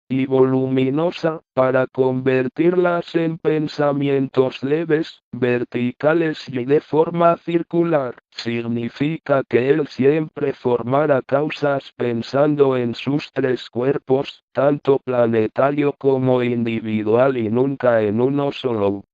y voluminosa, para convertirlas en pensamientos leves, verticales y de forma circular. Significa que él siempre formara causas pensando en sus tres cuerpos, tanto planetario como individual y nunca en uno solo.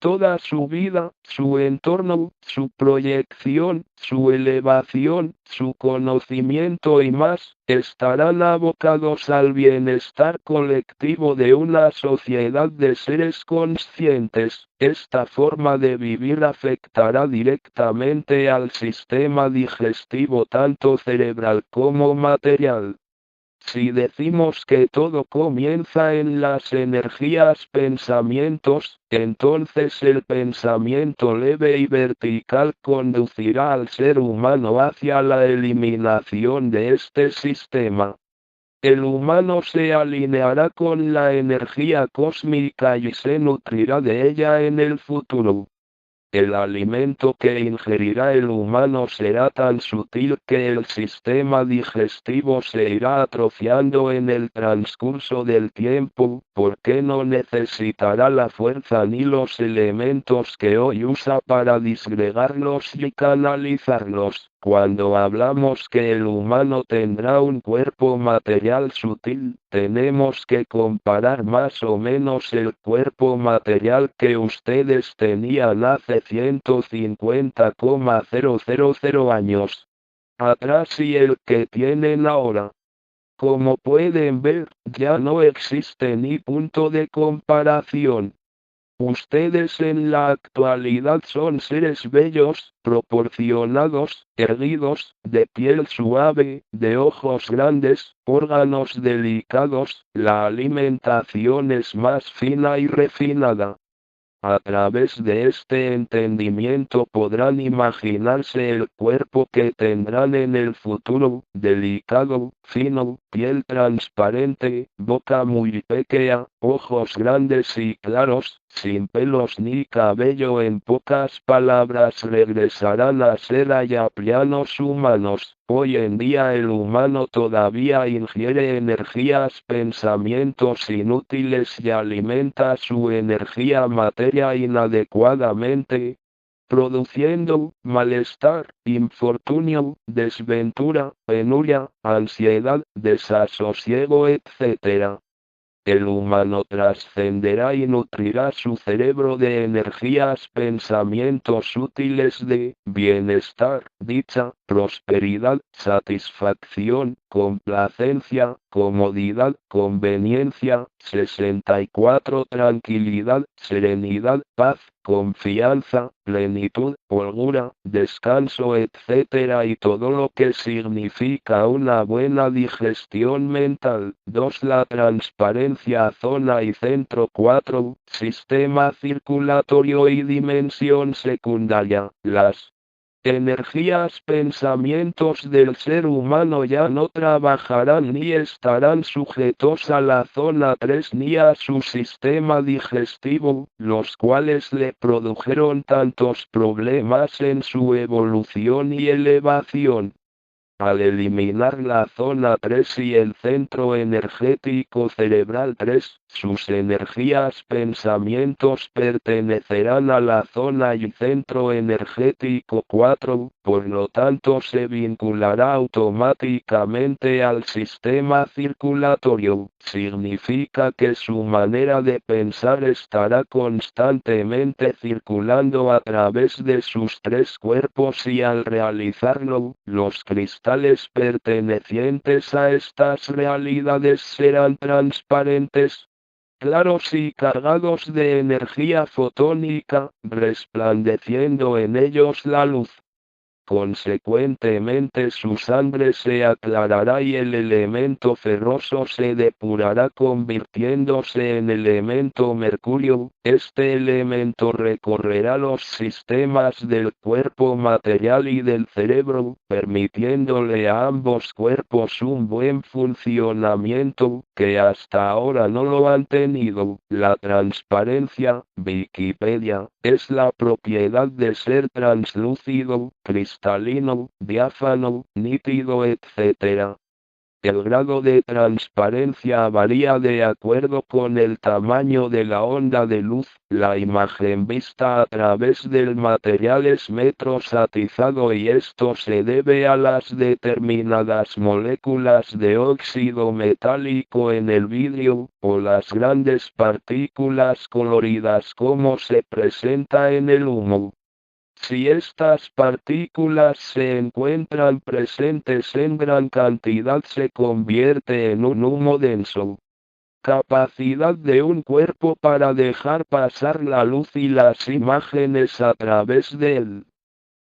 Toda su vida, su entorno, su proyección, su elevación, su conocimiento y más, estarán abocados al bienestar colectivo de una sociedad de seres conscientes. Esta forma de vivir afectará directamente al sistema digestivo tanto cerebral como material. Si decimos que todo comienza en las energías pensamientos, entonces el pensamiento leve y vertical conducirá al ser humano hacia la eliminación de este sistema. El humano se alineará con la energía cósmica y se nutrirá de ella en el futuro. El alimento que ingerirá el humano será tan sutil que el sistema digestivo se irá atrofiando en el transcurso del tiempo, porque no necesitará la fuerza ni los elementos que hoy usa para disgregarlos y canalizarlos. Cuando hablamos que el humano tendrá un cuerpo material sutil, tenemos que comparar más o menos el cuerpo material que ustedes tenían hace 150,000 años atrás y el que tienen ahora. Como pueden ver, ya no existe ni punto de comparación. Ustedes en la actualidad son seres bellos, proporcionados, erguidos, de piel suave, de ojos grandes, órganos delicados, la alimentación es más fina y refinada. A través de este entendimiento podrán imaginarse el cuerpo que tendrán en el futuro, delicado, fino, piel transparente, boca muy pequeña, ojos grandes y claros, sin pelos ni cabello. En pocas palabras regresarán a ser ayaplianos humanos. Hoy en día el humano todavía ingiere energías, pensamientos inútiles y alimenta su energía materia inadecuadamente, produciendo malestar, infortunio, desventura, penuria, ansiedad, desasosiego, etc. El humano trascenderá y nutrirá su cerebro de energías, pensamientos útiles de bienestar, dicha, prosperidad, satisfacción, complacencia, comodidad, conveniencia, 64 tranquilidad, serenidad, paz, confianza, plenitud, holgura, descanso, etc. y todo lo que significa una buena digestión mental. 2. La transparencia, zona y centro. 4. Sistema circulatorio y dimensión secundaria. Las energías, pensamientos del ser humano ya no trabajarán ni estarán sujetos a la zona 3 ni a su sistema digestivo, los cuales le produjeron tantos problemas en su evolución y elevación. Al eliminar la zona 3 y el centro energético cerebral 3, sus energías, pensamientos pertenecerán a la zona y centro energético 4, por lo tanto se vinculará automáticamente al sistema circulatorio. Significa que su manera de pensar estará constantemente circulando a través de sus tres cuerpos y al realizarlo, los cristales pertenecientes a estas realidades serán transparentes, claros y cargados de energía fotónica, resplandeciendo en ellos la luz. Consecuentemente su sangre se aclarará y el elemento ferroso se depurará convirtiéndose en elemento mercurio. Este elemento recorrerá los sistemas del cuerpo material y del cerebro, permitiéndole a ambos cuerpos un buen funcionamiento, que hasta ahora no lo han tenido. La transparencia, Wikipedia, es la propiedad de ser translúcido, cristalino, diáfano, nítido, etc. El grado de transparencia varía de acuerdo con el tamaño de la onda de luz. La imagen vista a través del material es metrosatizado y esto se debe a las determinadas moléculas de óxido metálico en el vidrio, o las grandes partículas coloridas como se presenta en el humo. Si estas partículas se encuentran presentes en gran cantidad se convierte en un humo denso. Capacidad de un cuerpo para dejar pasar la luz y las imágenes a través de él.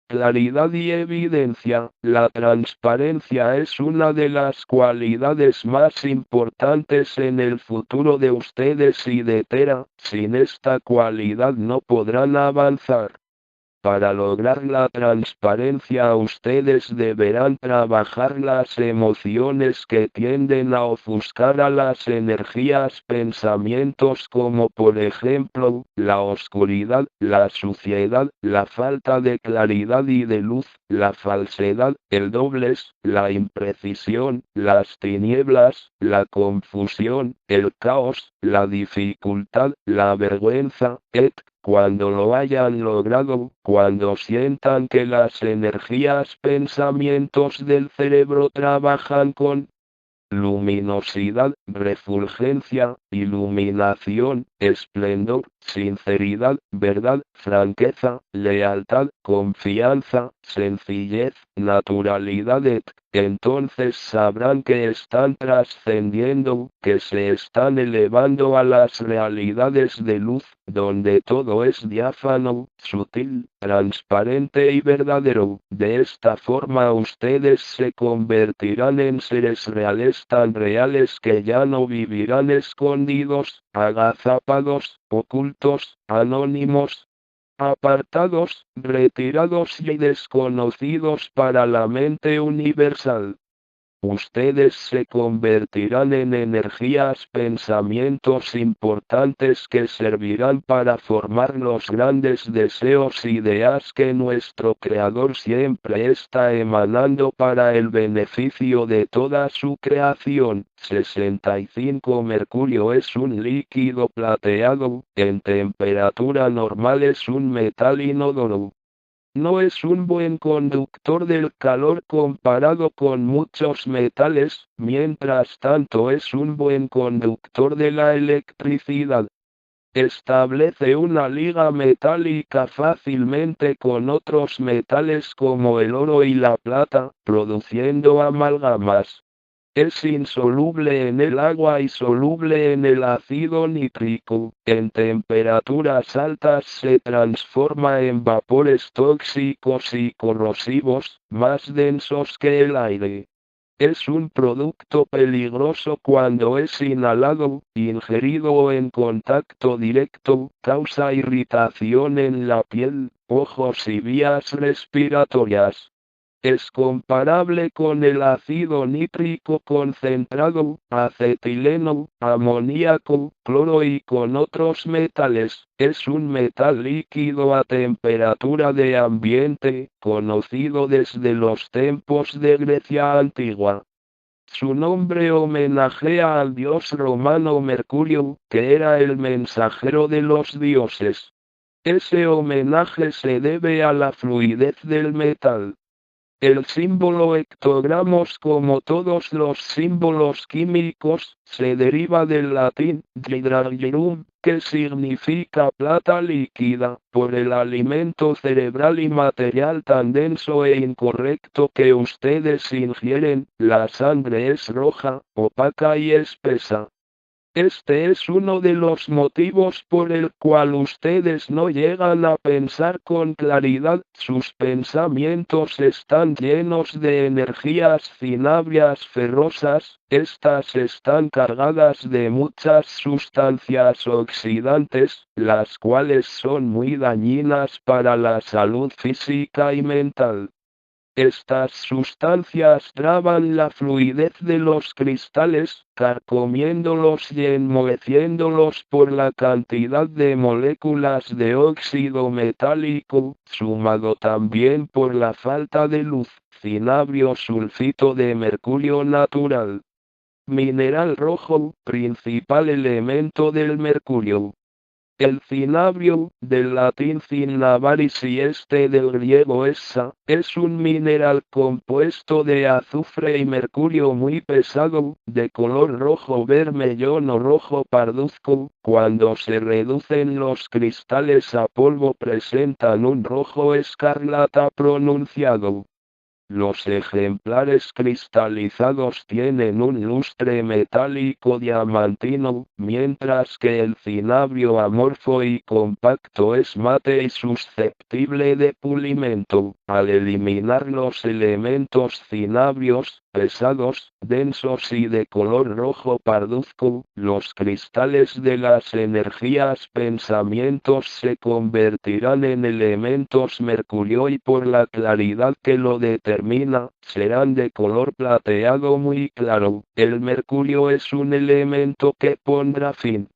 Claridad y evidencia. La transparencia es una de las cualidades más importantes en el futuro de ustedes y de Tera. Sin esta cualidad no podrán avanzar. Para lograr la transparencia ustedes deberán trabajar las emociones que tienden a ofuscar a las energías pensamientos como por ejemplo, la oscuridad, la suciedad, la falta de claridad y de luz, la falsedad, el doblez, la imprecisión, las tinieblas, la confusión, el caos, la dificultad, la vergüenza, etc. Cuando lo hayan logrado, cuando sientan que las energías pensamientos del cerebro trabajan con luminosidad, refulgencia, iluminación, esplendor, sinceridad, verdad, franqueza, lealtad, confianza, sencillez, naturalidad, etc. Entonces sabrán que están trascendiendo, que se están elevando a las realidades de luz, donde todo es diáfano, sutil, transparente y verdadero. De esta forma ustedes se convertirán en seres reales tan reales que ya no vivirán escondidos, agazapados, ocultos, anónimos, apartados, retirados y desconocidos para la mente universal. Ustedes se convertirán en energías, pensamientos importantes que servirán para formar los grandes deseos, ideas que nuestro Creador siempre está emanando para el beneficio de toda su creación. 65 Mercurio es un líquido plateado, en temperatura normal es un metal inodoro. No es un buen conductor del calor comparado con muchos metales, mientras tanto es un buen conductor de la electricidad. Establece una liga metálica fácilmente con otros metales como el oro y la plata, produciendo amalgamas. Es insoluble en el agua y soluble en el ácido nítrico. En temperaturas altas se transforma en vapores tóxicos y corrosivos, más densos que el aire. Es un producto peligroso cuando es inhalado, ingerido o en contacto directo, causa irritación en la piel, ojos y vías respiratorias. Es comparable con el ácido nítrico concentrado, acetileno, amoníaco, cloro y con otros metales. Es un metal líquido a temperatura de ambiente, conocido desde los tiempos de Grecia antigua. Su nombre homenajea al dios romano Mercurio, que era el mensajero de los dioses. Ese homenaje se debe a la fluidez del metal. El símbolo hectogramos, como todos los símbolos químicos, se deriva del latín hydrargyrum, que significa plata líquida, por el alimento cerebral y material tan denso e incorrecto que ustedes ingieren. La sangre es roja, opaca y espesa. Este es uno de los motivos por el cual ustedes no llegan a pensar con claridad. Sus pensamientos están llenos de energías cinabrias ferrosas. Estas están cargadas de muchas sustancias oxidantes, las cuales son muy dañinas para la salud física y mental. Estas sustancias traban la fluidez de los cristales, carcomiéndolos y enmoheciéndolos por la cantidad de moléculas de óxido metálico, sumado también por la falta de luz, cinabrio sulfito de mercurio natural. Mineral rojo, principal elemento del mercurio. El cinabrio, del latín cinnabaris y del griego essa, es un mineral compuesto de azufre y mercurio muy pesado, de color rojo vermellón o rojo parduzco. Cuando se reducen los cristales a polvo presentan un rojo escarlata pronunciado. Los ejemplares cristalizados tienen un lustre metálico diamantino, mientras que el cinabrio amorfo y compacto es mate y susceptible de pulimento. Al eliminar los elementos cinabrios, pesados, densos y de color rojo parduzco, los cristales de las energías pensamientos se convertirán en elementos mercurio y por la claridad que lo determina, serán de color plateado muy claro. El mercurio es un elemento que pondrá fin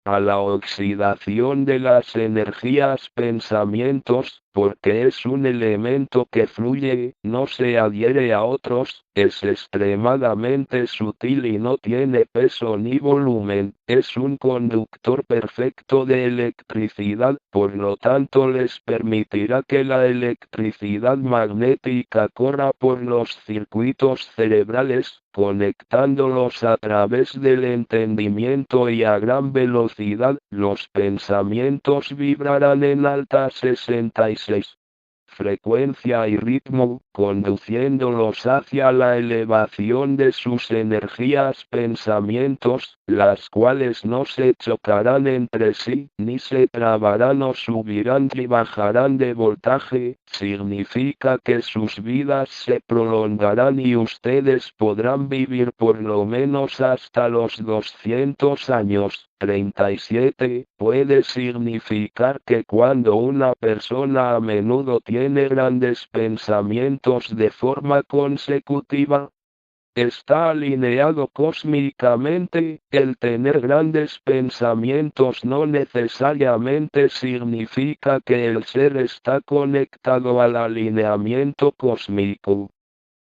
a la oxidación de las energías pensamientos, porque es un elemento que fluye, no se adhiere a otros, es extremadamente sutil y no tiene peso ni volumen, es un conductor perfecto de electricidad, por lo tanto les permitirá que la electricidad magnética corra por los circuitos cerebrales, conectándolos a través del entendimiento y a gran velocidad. Los pensamientos vibrarán en alta 66 frecuencia y ritmo, conduciéndolos hacia la elevación de sus energías pensamientos, las cuales no se chocarán entre sí, ni se trabarán o subirán ni bajarán de voltaje. Significa que sus vidas se prolongarán y ustedes podrán vivir por lo menos hasta los 200 años. 37. Puede significar que cuando una persona a menudo tiene grandes pensamientos de forma consecutiva, está alineado cósmicamente. El tener grandes pensamientos no necesariamente significa que el ser está conectado al alineamiento cósmico.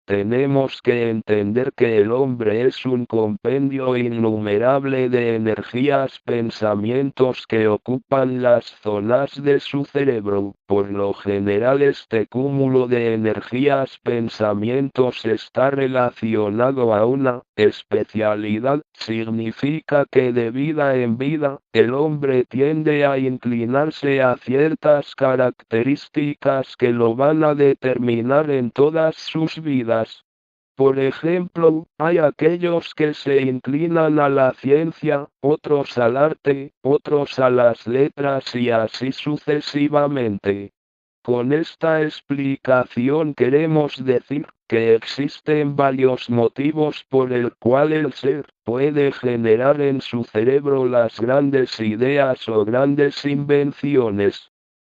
Tenemos que entender que el hombre es un compendio innumerable de energías pensamientos que ocupan las zonas de su cerebro. Por lo general este cúmulo de energías pensamientos está relacionado a una especialidad. Significa que de vida en vida, el hombre tiende a inclinarse a ciertas características que lo van a determinar en todas sus vidas. Por ejemplo, hay aquellos que se inclinan a la ciencia, otros al arte, otros a las letras y así sucesivamente. Con esta explicación queremos decir que existen varios motivos por el cual el ser puede generar en su cerebro las grandes ideas o grandes invenciones.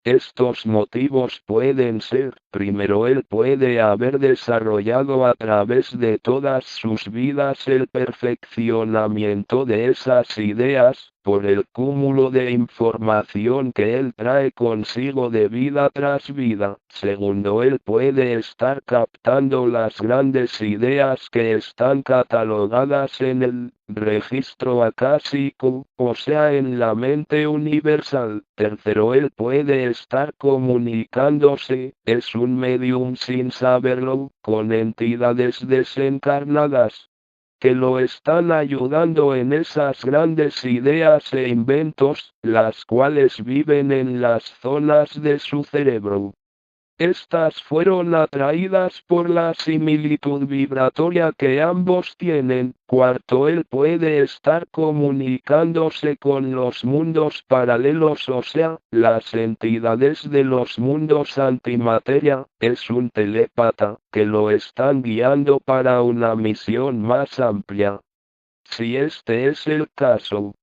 Estos motivos pueden ser, primero, él puede haber desarrollado a través de todas sus vidas el perfeccionamiento de esas ideas, por el cúmulo de información que él trae consigo de vida tras vida. Segundo, él puede estar captando las grandes ideas que están catalogadas en el registro acásico, o sea en la mente universal. Tercero, él puede estar comunicándose, es un medium sin saberlo, con entidades desencarnadas que lo están ayudando en esas grandes ideas e inventos, las cuales viven en las zonas de su cerebro. Estas fueron atraídas por la similitud vibratoria que ambos tienen. Cuarto, él puede estar comunicándose con los mundos paralelos, o sea, las entidades de los mundos antimateria, es un telépata, que lo están guiando para una misión más amplia. Si este es el caso,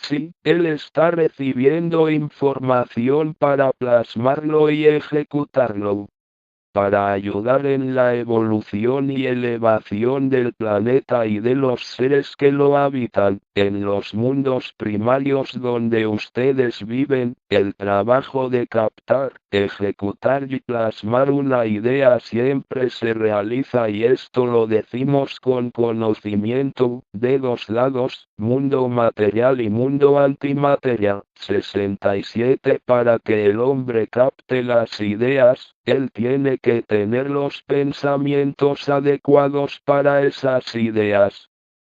sí, él está recibiendo información para plasmarlo y ejecutarlo. para ayudar en la evolución y elevación del planeta y de los seres que lo habitan. En los mundos primarios donde ustedes viven, el trabajo de captar, ejecutar y plasmar una idea siempre se realiza, y esto lo decimos con conocimiento, de dos lados, mundo material y mundo antimateria. 67. Para que el hombre capte las ideas, él tiene que tener los pensamientos adecuados para esas ideas.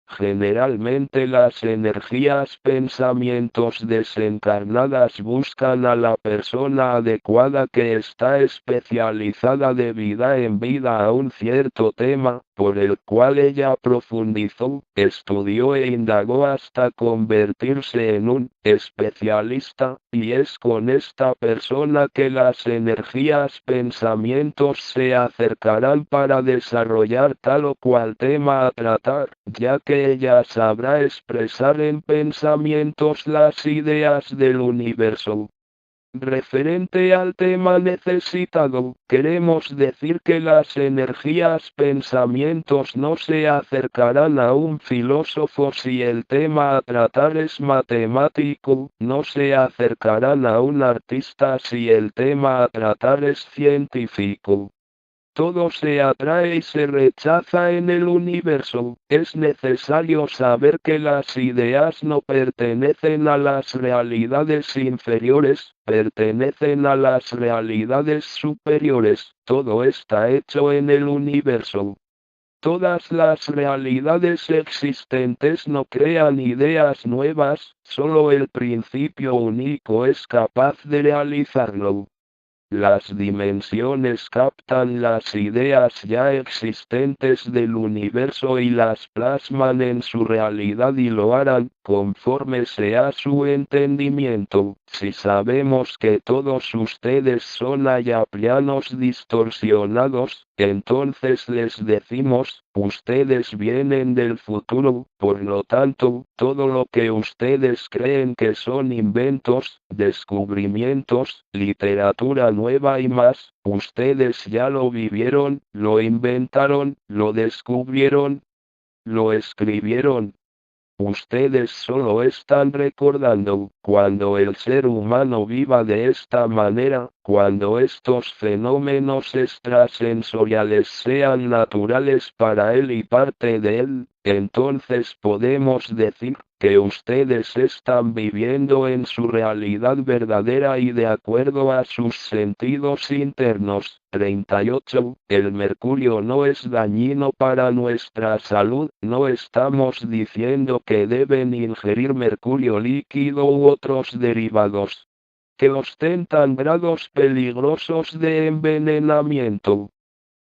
Generalmente las energías pensamientos desencarnadas buscan a la persona adecuada que está especializada de vida en vida a un cierto tema, por el cual ella profundizó, estudió e indagó hasta convertirse en un especialista, y es con esta persona que las energías pensamientos se acercarán para desarrollar tal o cual tema a tratar, ya que ella sabrá expresar en pensamientos las ideas del universo. Referente al tema necesitado, queremos decir que las energías pensamientos no se acercarán a un filósofo si el tema a tratar es matemático, no se acercarán a un artista si el tema a tratar es científico. Todo se atrae y se rechaza en el universo. Es necesario saber que las ideas no pertenecen a las realidades inferiores, pertenecen a las realidades superiores. Todo está hecho en el universo. Todas las realidades existentes no crean ideas nuevas, solo el principio único es capaz de realizarlo. Las dimensiones captan las ideas ya existentes del universo y las plasman en su realidad, y lo harán conforme sea su entendimiento. Si sabemos que todos ustedes son ayaplianos distorsionados, entonces les decimos, ustedes vienen del futuro, por lo tanto, todo lo que ustedes creen que son inventos, descubrimientos, literatura nueva y más, ustedes ya lo vivieron, lo inventaron, lo descubrieron, lo escribieron. Ustedes solo están recordando. Cuando el ser humano viva de esta manera, cuando estos fenómenos extrasensoriales sean naturales para él y parte de él, entonces podemos decir que ustedes están viviendo en su realidad verdadera y de acuerdo a sus sentidos internos. 38. El mercurio no es dañino para nuestra salud. No estamos diciendo que deben ingerir mercurio líquido u otros derivados que ostentan grados peligrosos de envenenamiento.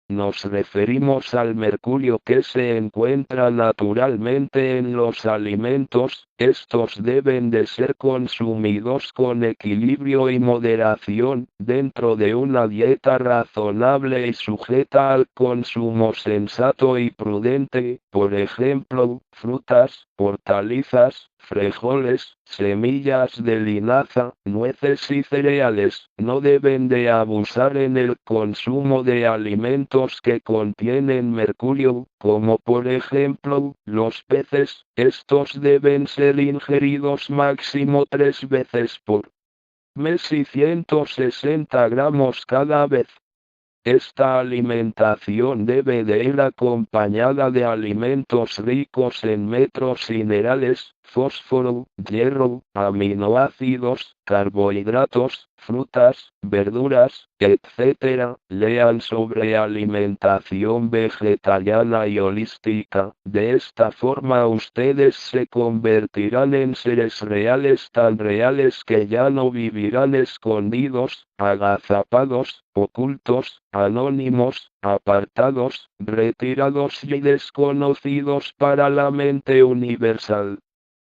Nos referimos al mercurio que se encuentra naturalmente en los alimentos. Estos deben de ser consumidos con equilibrio y moderación, dentro de una dieta razonable y sujeta al consumo sensato y prudente, por ejemplo, frutas, hortalizas, frijoles, semillas de linaza, nueces y cereales. No deben de abusar en el consumo de alimentos que contienen mercurio, como por ejemplo, los peces. Estos deben ser ingeridos máximo 3 veces por mes y 160 gramos cada vez. Esta alimentación debe de ir acompañada de alimentos ricos en minerales, fósforo, hierro, aminoácidos, carbohidratos, frutas, verduras, etc. Lean sobre alimentación vegetariana y holística. De esta forma ustedes se convertirán en seres reales, tan reales que ya no vivirán escondidos, agazapados, ocultos, anónimos, apartados, retirados y desconocidos para la mente universal.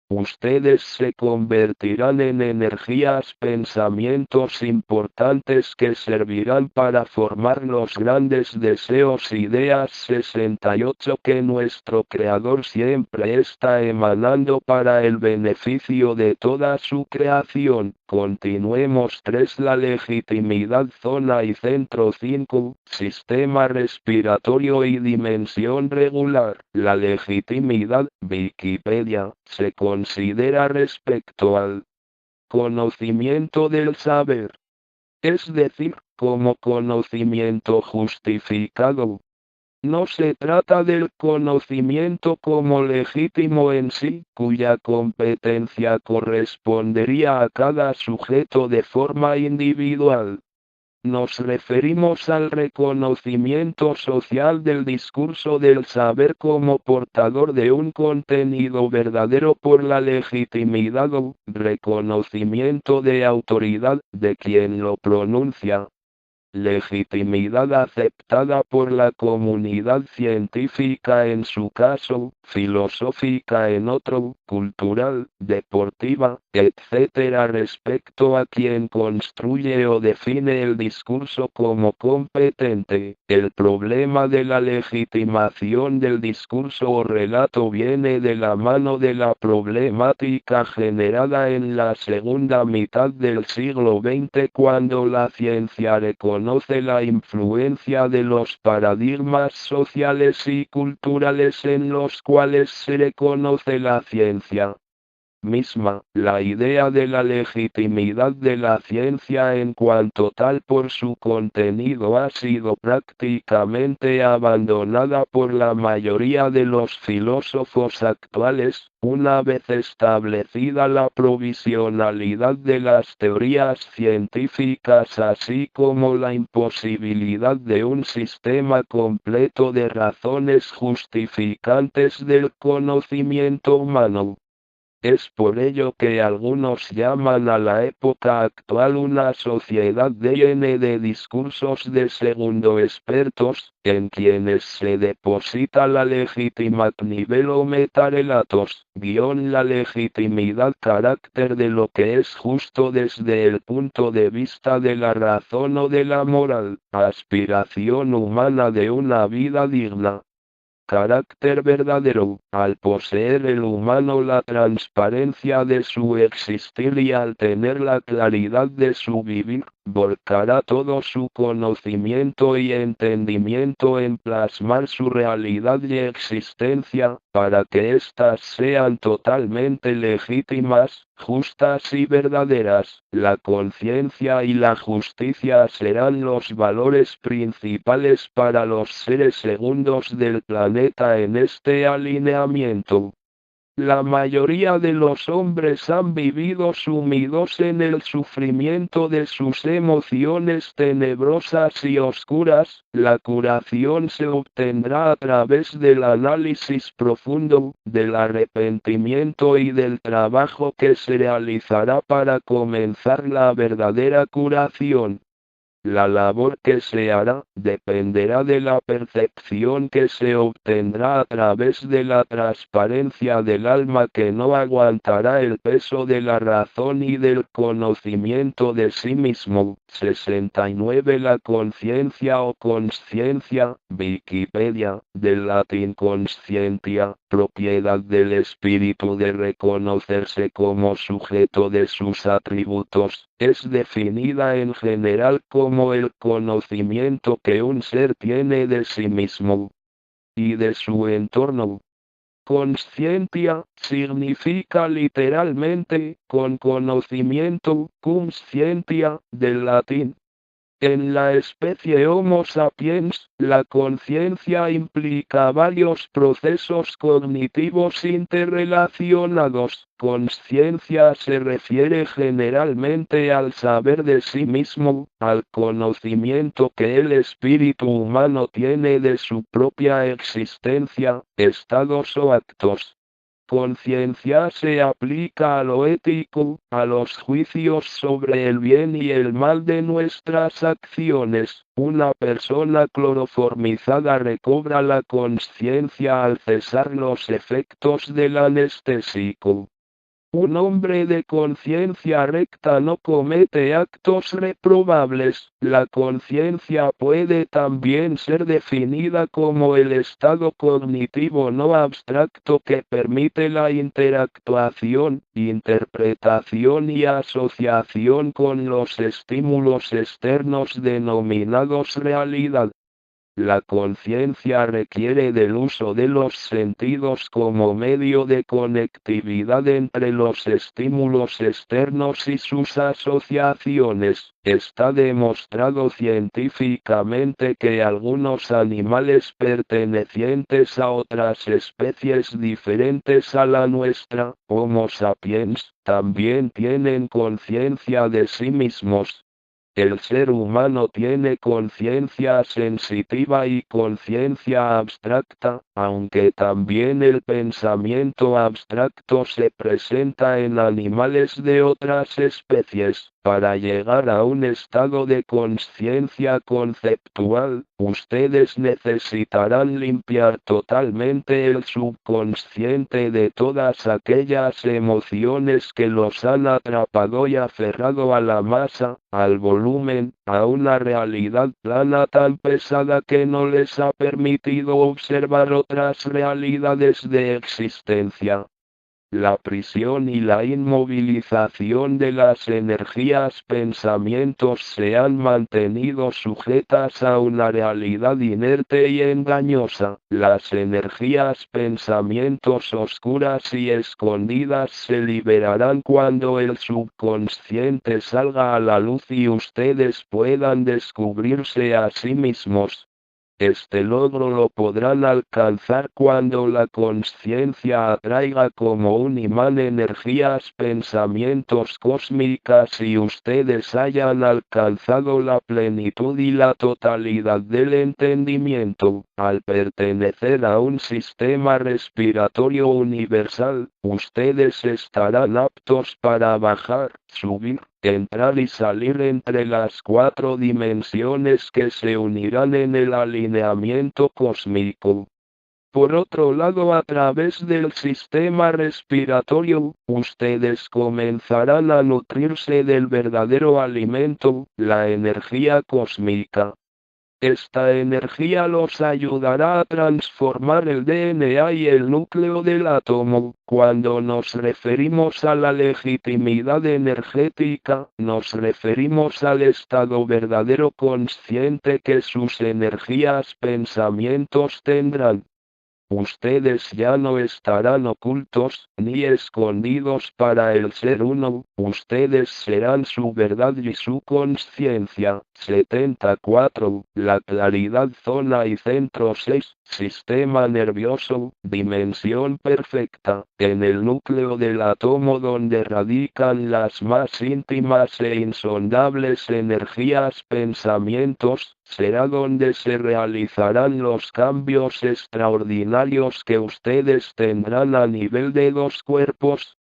Ustedes se convertirán en energías, pensamientos importantes que servirán para formar los grandes deseos, ideas. 68 que nuestro Creador siempre está emanando para el beneficio de toda su creación. Continuemos 3. La legitimidad zona y centro 5. Sistema respiratorio y dimensión regular. La legitimidad, Wikipedia, se considera respecto al conocimiento del saber. Es decir, como conocimiento justificado. No se trata del conocimiento como legítimo en sí, cuya competencia correspondería a cada sujeto de forma individual. Nos referimos al reconocimiento social del discurso del saber como portador de un contenido verdadero por la legitimidad o reconocimiento de autoridad de quien lo pronuncia. Legitimidad aceptada por la comunidad científica en su caso, filosófica en otro, cultural, deportiva, etc. respecto a quien construye o define el discurso como competente. El problema de la legitimación del discurso o relato viene de la mano de la problemática generada en la segunda mitad del siglo XX cuando la ciencia reconoce la influencia de los paradigmas sociales y culturales en los cuales se reconoce la ciencia misma. La idea de la legitimidad de la ciencia en cuanto tal por su contenido ha sido prácticamente abandonada por la mayoría de los filósofos actuales, una vez establecida la provisionalidad de las teorías científicas así como la imposibilidad de un sistema completo de razones justificantes del conocimiento humano. Es por ello que algunos llaman a la época actual una sociedad llena de discursos de pseudo-expertos, en quienes se deposita la legitimidad nivel o metarelatos, la legitimidad carácter de lo que es justo desde el punto de vista de la razón o de la moral, aspiración humana de una vida digna. Carácter verdadero, al poseer el humano la transparencia de su existir y al tener la claridad de su vivir, volcará todo su conocimiento y entendimiento en plasmar su realidad y existencia, para que éstas sean totalmente legítimas, justas y verdaderas. La conciencia y la justicia serán los valores principales para los seres segundos del planeta en este alineamiento. La mayoría de los hombres han vivido sumidos en el sufrimiento de sus emociones tenebrosas y oscuras. La curación se obtendrá a través del análisis profundo, del arrepentimiento y del trabajo que se realizará para comenzar la verdadera curación. La labor que se hará dependerá de la percepción que se obtendrá a través de la transparencia del alma que no aguantará el peso de la razón y del conocimiento de sí mismo. 69. La conciencia o consciencia, Wikipedia, del latín conscientia, propiedad del espíritu de reconocerse como sujeto de sus atributos, es definida en general como el conocimiento que un ser tiene de sí mismo y de su entorno. Conscientia significa literalmente con conocimiento, cum scientia, del latín. En la especie Homo sapiens, la conciencia implica varios procesos cognitivos interrelacionados. Consciencia se refiere generalmente al saber de sí mismo, al conocimiento que el espíritu humano tiene de su propia existencia, estados o actos. Conciencia se aplica a lo ético, a los juicios sobre el bien y el mal de nuestras acciones. Una persona cloroformizada recobra la conciencia al cesar los efectos del anestésico. Un hombre de conciencia recta no comete actos reprobables. La conciencia puede también ser definida como el estado cognitivo no abstracto que permite la interactuación, interpretación y asociación con los estímulos externos denominados realidad. La conciencia requiere del uso de los sentidos como medio de conectividad entre los estímulos externos y sus asociaciones. Está demostrado científicamente que algunos animales pertenecientes a otras especies diferentes a la nuestra, Homo sapiens, también tienen conciencia de sí mismos. El ser humano tiene conciencia sensitiva y conciencia abstracta, aunque también el pensamiento abstracto se presenta en animales de otras especies. Para llegar a un estado de conciencia conceptual, ustedes necesitarán limpiar totalmente el subconsciente de todas aquellas emociones que los han atrapado y aferrado a la masa, al volumen, a una realidad plana tan pesada que no les ha permitido observar otras realidades de existencia. La prisión y la inmovilización de las energías pensamientos se han mantenido sujetas a una realidad inerte y engañosa. Las energías pensamientos oscuras y escondidas se liberarán cuando el subconsciente salga a la luz y ustedes puedan descubrirse a sí mismos. Este logro lo podrán alcanzar cuando la conciencia atraiga como un imán energías pensamientos cósmicas y ustedes hayan alcanzado la plenitud y la totalidad del entendimiento. Al pertenecer a un sistema respiratorio universal, ustedes estarán aptos para bajar, subir, entrar y salir entre las 4 dimensiones que se unirán en el alineamiento cósmico. Por otro lado, a través del sistema respiratorio, ustedes comenzarán a nutrirse del verdadero alimento, la energía cósmica. Esta energía los ayudará a transformar el DNA y el núcleo del átomo. Cuando nos referimos a la legitimidad energética, nos referimos al estado verdadero consciente que sus energías pensamientos tendrán. Ustedes ya no estarán ocultos, ni escondidos para el ser uno, ustedes serán su verdad y su conciencia. 74. La claridad zona y centro 6, sistema nervioso, dimensión perfecta, en el núcleo del átomo donde radican las más íntimas e insondables energías pensamientos, será donde se realizarán los cambios extraordinarios que ustedes tendrán a nivel de 2 cuerpos,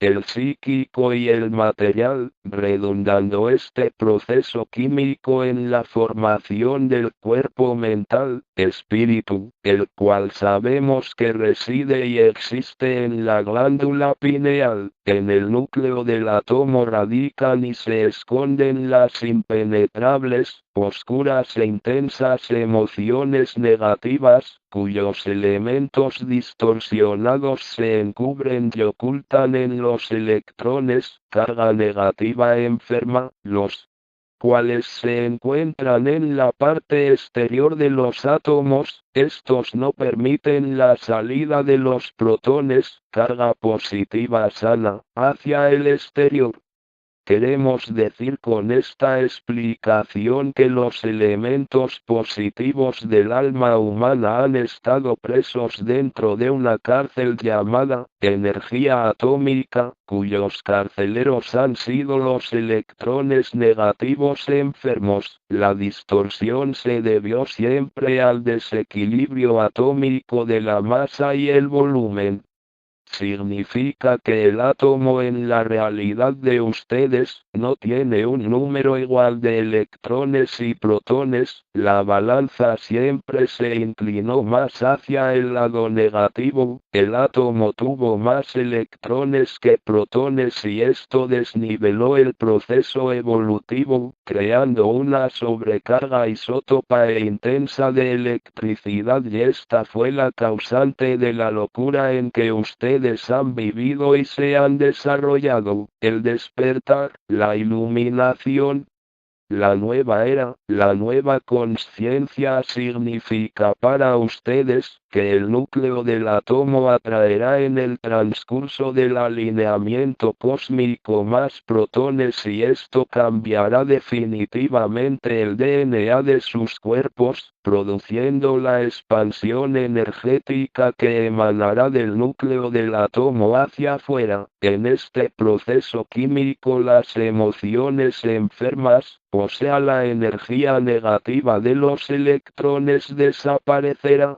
el psíquico y el material, redundando este proceso químico en la formación del cuerpo mental, espíritu, el cual sabemos que reside y existe en la glándula pineal. En el núcleo del átomo radican y se esconden las impenetrables, oscuras e intensas emociones negativas, cuyos elementos distorsionados se encubren y ocultan en los electrones, carga negativa enferma, los cuales se encuentran en la parte exterior de los átomos. Estos no permiten la salida de los protones, carga positiva sana, hacia el exterior. Queremos decir con esta explicación que los elementos positivos del alma humana han estado presos dentro de una cárcel llamada energía atómica, cuyos carceleros han sido los electrones negativos enfermos. La distorsión se debió siempre al desequilibrio atómico de la masa y el volumen. significa que el átomo en la realidad de ustedes no tiene un número igual de electrones y protones. La balanza siempre se inclinó más hacia el lado negativo. El átomo tuvo más electrones que protones y esto desniveló el proceso evolutivo, creando una sobrecarga isótopa e intensa de electricidad, y esta fue la causante de la locura en que ustedes han vivido y se han desarrollado. El despertar, la iluminación, la nueva era, la nueva conciencia significa para ustedes que el núcleo del átomo atraerá en el transcurso del alineamiento cósmico más protones y esto cambiará definitivamente el DNA de sus cuerpos, produciendo la expansión energética que emanará del núcleo del átomo hacia afuera. En este proceso químico las emociones enfermas, o sea la energía negativa de los electrones desaparecerá,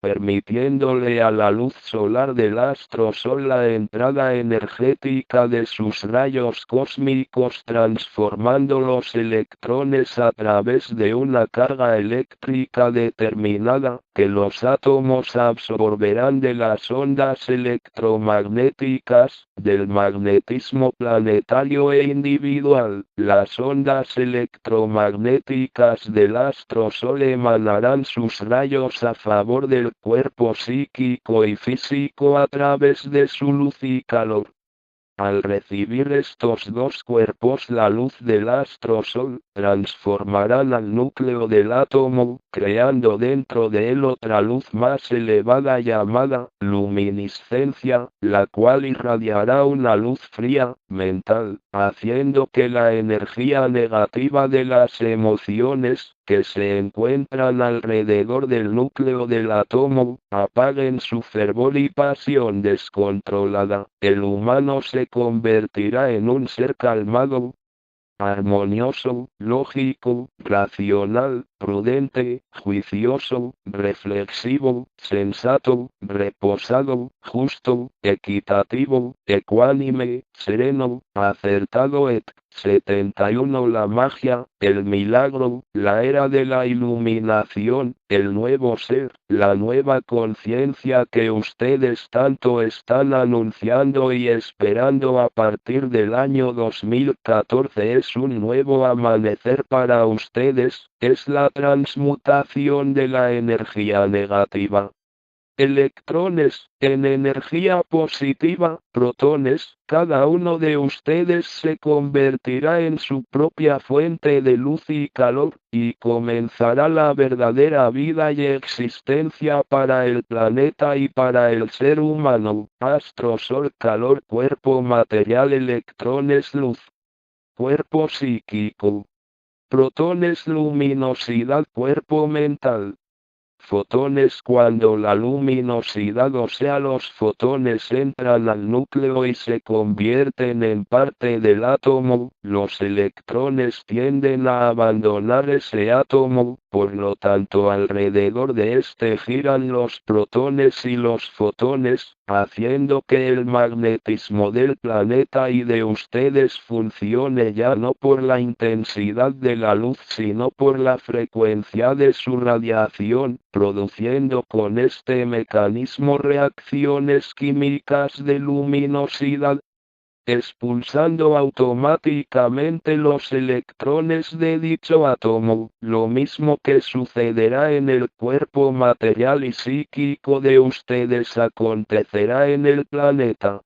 permitiéndole a la luz solar del astrosol la entrada energética de sus rayos cósmicos, transformando los electrones a través de una carga eléctrica determinada, que los átomos absorberán de las ondas electromagnéticas, del magnetismo planetario e individual. Las ondas electromagnéticas del astrosol emanarán sus rayos a favor del cuerpo psíquico y físico a través de su luz y calor. Al recibir estos dos cuerpos la luz del astrosol, transformarán al núcleo del átomo, creando dentro de él otra luz más elevada llamada luminiscencia, la cual irradiará una luz fría, mental, haciendo que la energía negativa de las emociones, que se encuentran alrededor del núcleo del átomo, apaguen su fervor y pasión descontrolada. El humano se convertirá en un ser calmado, armonioso, lógico, racional, prudente, juicioso, reflexivo, sensato, reposado, justo, equitativo, ecuánime, sereno, acertado, 71. La magia, el milagro, la era de la iluminación, el nuevo ser, la nueva conciencia que ustedes tanto están anunciando y esperando a partir del año 2014 es un nuevo amanecer para ustedes, es la transmutación de la energía negativa. Electrones, en energía positiva, protones, cada uno de ustedes se convertirá en su propia fuente de luz y calor, y comenzará la verdadera vida y existencia para el planeta y para el ser humano. Astro, sol, calor, cuerpo material, electrones, luz. Cuerpo psíquico. Protones, luminosidad, cuerpo mental. Fotones, cuando la luminosidad, o sea los fotones, entran al núcleo y se convierten en parte del átomo, los electrones tienden a abandonar ese átomo, por lo tanto alrededor de este giran los protones y los fotones, haciendo que el magnetismo del planeta y de ustedes funcione ya no por la intensidad de la luz sino por la frecuencia de su radiación, produciendo con este mecanismo reacciones químicas de luminosidad, expulsando automáticamente los electrones de dicho átomo, lo mismo que sucederá en el cuerpo material y psíquico de ustedes acontecerá en el planeta.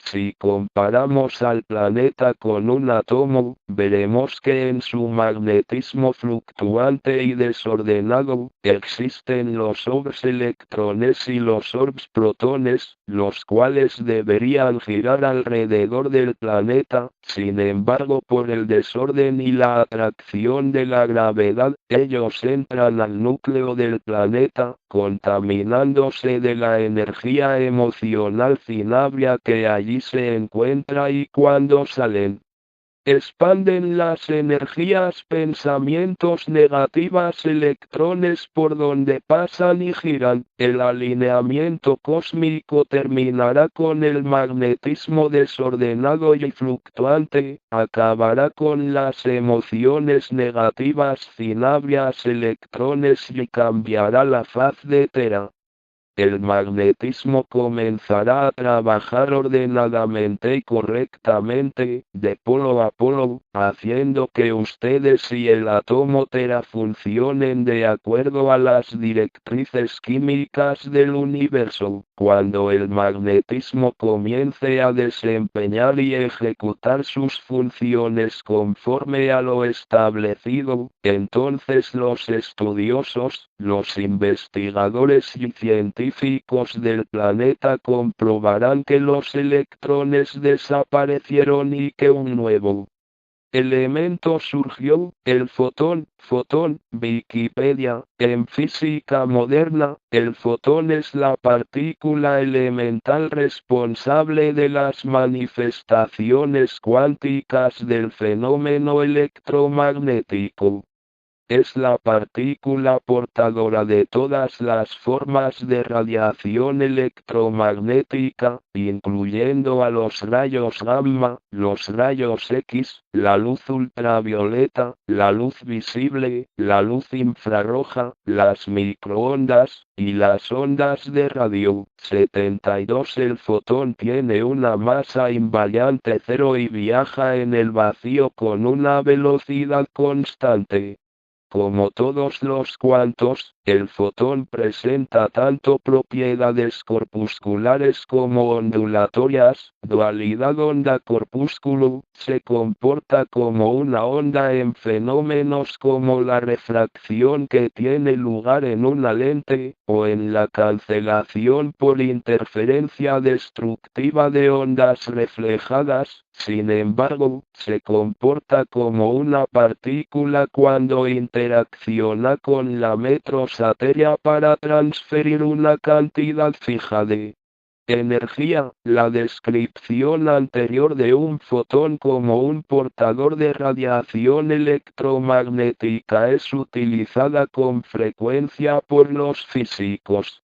Si comparamos al planeta con un átomo, veremos que en su magnetismo fluctuante y desordenado, existen los orbs electrones y los orbs protones, los cuales deberían girar alrededor del planeta. Sin embargo, por el desorden y la atracción de la gravedad, ellos entran al núcleo del planeta, contaminándose de la energía emocional cinabria que allí se encuentra, y cuando salen, Expanden las energías pensamientos negativas electrones por donde pasan y giran. El alineamiento cósmico terminará con el magnetismo desordenado y fluctuante, acabará con las emociones negativas cinabrias electrones y cambiará la faz de Tera. El magnetismo comenzará a trabajar ordenadamente y correctamente, de polo a polo, haciendo que ustedes y el átomo Tera funcionen de acuerdo a las directrices químicas del universo. Cuando el magnetismo comience a desempeñar y ejecutar sus funciones conforme a lo establecido, entonces los estudiosos, los investigadores y científicos del planeta comprobarán que los electrones desaparecieron y que un nuevo elemento surgió, el fotón. Wikipedia. En física moderna, el fotón es la partícula elemental responsable de las manifestaciones cuánticas del fenómeno electromagnético. Es la partícula portadora de todas las formas de radiación electromagnética, incluyendo a los rayos gamma, los rayos X, la luz ultravioleta, la luz visible, la luz infrarroja, las microondas, y las ondas de radio. 72. El fotón tiene una masa invariante cero y viaja en el vacío con una velocidad constante. Como todos los cuantos, el fotón presenta tanto propiedades corpusculares como ondulatorias, dualidad onda-corpúsculo, se comporta como una onda en fenómenos como la refracción que tiene lugar en una lente, o en la cancelación por interferencia destructiva de ondas reflejadas. Sin embargo, se comporta como una partícula cuando interacciona con la metrosateria para transferir una cantidad fija de energía. La descripción anterior de un fotón como un portador de radiación electromagnética es utilizada con frecuencia por los físicos.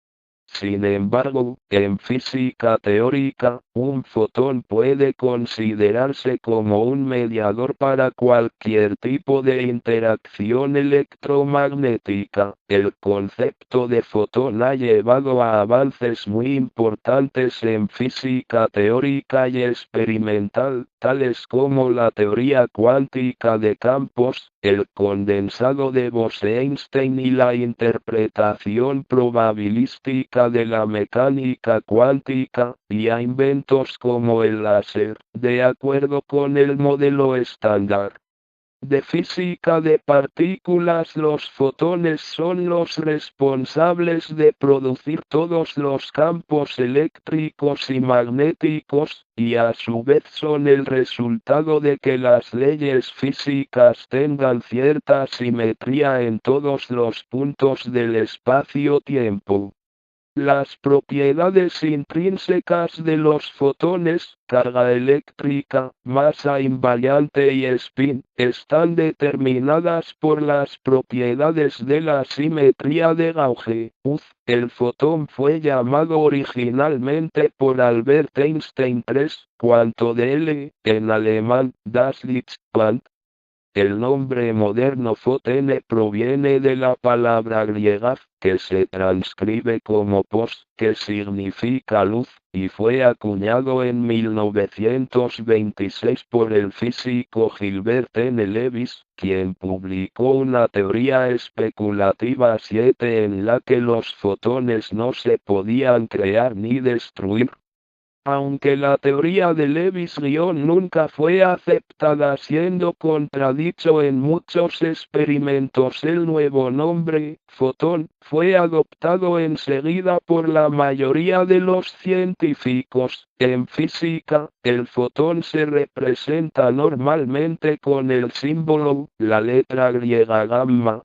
Sin embargo, en física teórica, un fotón puede considerarse como un mediador para cualquier tipo de interacción electromagnética. El concepto de fotón ha llevado a avances muy importantes en física teórica y experimental, tales como la teoría cuántica de campos, el condensado de Bose-Einstein y la interpretación probabilística de la mecánica cuántica, y a inventos como el láser, de acuerdo con el modelo estándar de física de partículas. Los fotones son los responsables de producir todos los campos eléctricos y magnéticos, y a su vez son el resultado de que las leyes físicas tengan cierta simetría en todos los puntos del espacio-tiempo. Las propiedades intrínsecas de los fotones, carga eléctrica, masa invariante y spin, están determinadas por las propiedades de la simetría de Gauge. El fotón fue llamado originalmente por Albert Einstein 3, cuanto de L, en alemán, das Lichtquant. El nombre moderno fotene proviene de la palabra griega, que se transcribe como pos, que significa luz, y fue acuñado en 1926 por el físico Gilbert N. Lewis, quien publicó una teoría especulativa 7 en la que los fotones no se podían crear ni destruir. Aunque la teoría de Lewis-Guion nunca fue aceptada siendo contradicho en muchos experimentos, el nuevo nombre, fotón, fue adoptado enseguida por la mayoría de los científicos. En física, el fotón se representa normalmente con el símbolo, la letra griega gamma.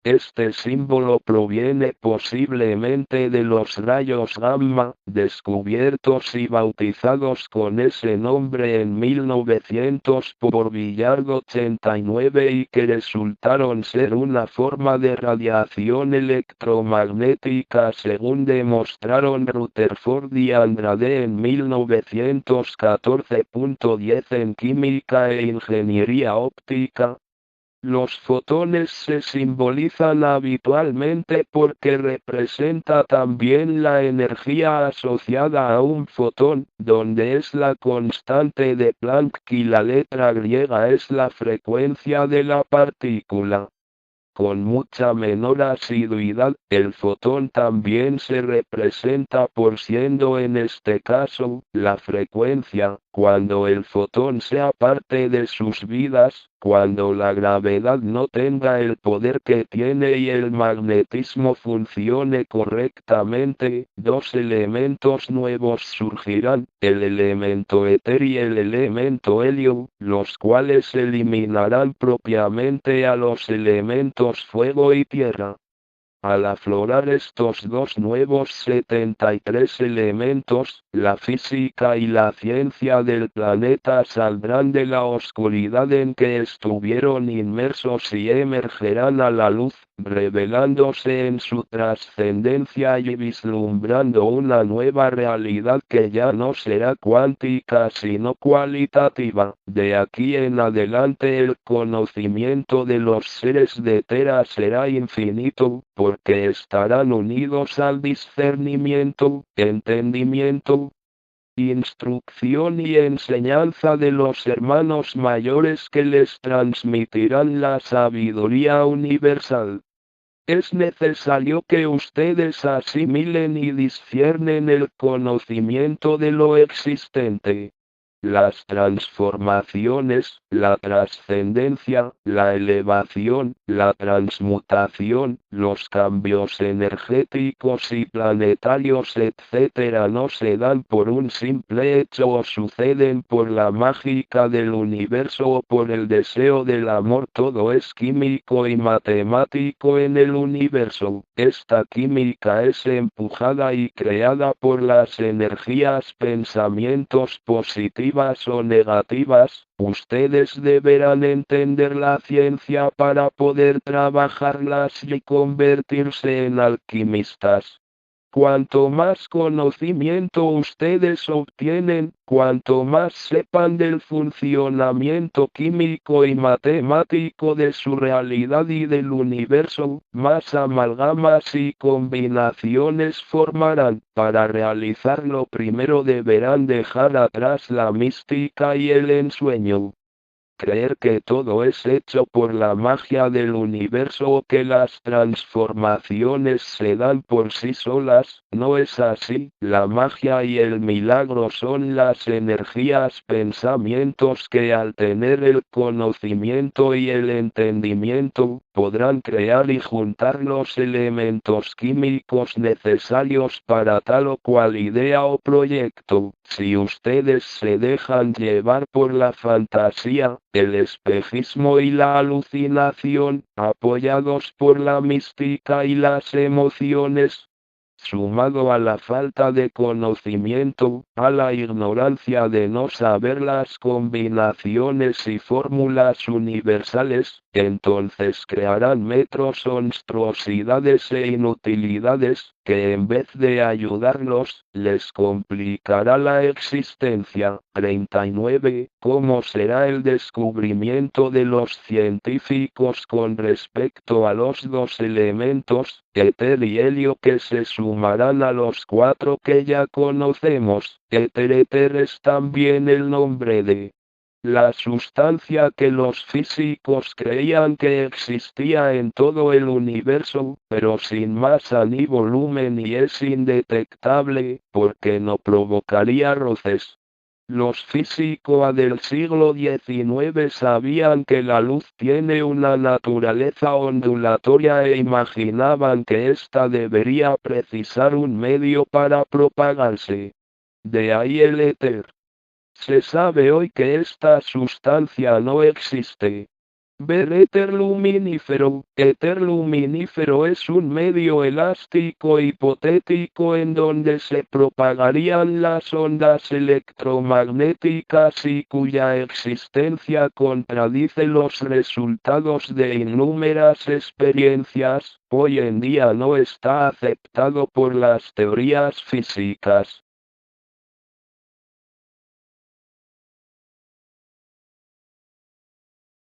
Este símbolo proviene posiblemente de los rayos gamma, descubiertos y bautizados con ese nombre en 1900 por Villard 89 y que resultaron ser una forma de radiación electromagnética según demostraron Rutherford y Andrade en 1914.10 en Química e Ingeniería Óptica. Los fotones se simbolizan habitualmente porque representa también la energía asociada a un fotón, donde es la constante de Planck y la letra griega es la frecuencia de la partícula. Con mucha menor asiduidad, el fotón también se representa por siendo en este caso, la frecuencia, cuando el fotón sea parte de sus vidas, cuando la gravedad no tenga el poder que tiene y el magnetismo funcione correctamente, dos elementos nuevos surgirán, el elemento éter y el elemento helio, los cuales eliminarán propiamente a los elementos fuego y tierra. Al aflorar estos dos nuevos 73 elementos, la física y la ciencia del planeta saldrán de la oscuridad en que estuvieron inmersos y emergerán a la luz, revelándose en su trascendencia y vislumbrando una nueva realidad que ya no será cuántica sino cualitativa. De aquí en adelante el conocimiento de los seres de Tera será infinito, porque estarán unidos al discernimiento, entendimiento, instrucción y enseñanza de los hermanos mayores que les transmitirán la sabiduría universal. Es necesario que ustedes asimilen y disciernen el conocimiento de lo existente. Las transformaciones, la trascendencia, la elevación, la transmutación, los cambios energéticos y planetarios etc. no se dan por un simple hecho o suceden por la mágica del universo o por el deseo del amor. Todo es químico y matemático en el universo. Esta química es empujada y creada por las energías pensamientos positivos o negativas, ustedes deberán entender la ciencia para poder trabajarlas y convertirse en alquimistas. Cuanto más conocimiento ustedes obtienen, cuanto más sepan del funcionamiento químico y matemático de su realidad y del universo, más amalgamas y combinaciones formarán. Para realizarlo primero deberán dejar atrás la mística y el ensueño. Creer que todo es hecho por la magia del universo o que las transformaciones se dan por sí solas, no es así. La magia y el milagro son las energías pensamientos que al tener el conocimiento y el entendimiento, podrán crear y juntar los elementos químicos necesarios para tal o cual idea o proyecto. Si ustedes se dejan llevar por la fantasía, el espejismo y la alucinación, apoyados por la mística y las emociones, sumado a la falta de conocimiento, a la ignorancia de no saber las combinaciones y fórmulas universales, entonces crearán monstruosidades e inutilidades, que en vez de ayudarlos, les complicará la existencia. 39. ¿Cómo será el descubrimiento de los científicos con respecto a los dos elementos, éter y helio, que se sumarán a los cuatro que ya conocemos? Éter es también el nombre de la sustancia que los físicos creían que existía en todo el universo, pero sin masa ni volumen y es indetectable, porque no provocaría roces. Los físicos del siglo XIX sabían que la luz tiene una naturaleza ondulatoria e imaginaban que ésta debería precisar un medio para propagarse. De ahí el éter. Se sabe hoy que esta sustancia no existe. Ver éter luminífero es un medio elástico hipotético en donde se propagarían las ondas electromagnéticas y cuya existencia contradice los resultados de innúmeras experiencias. Hoy en día no está aceptado por las teorías físicas.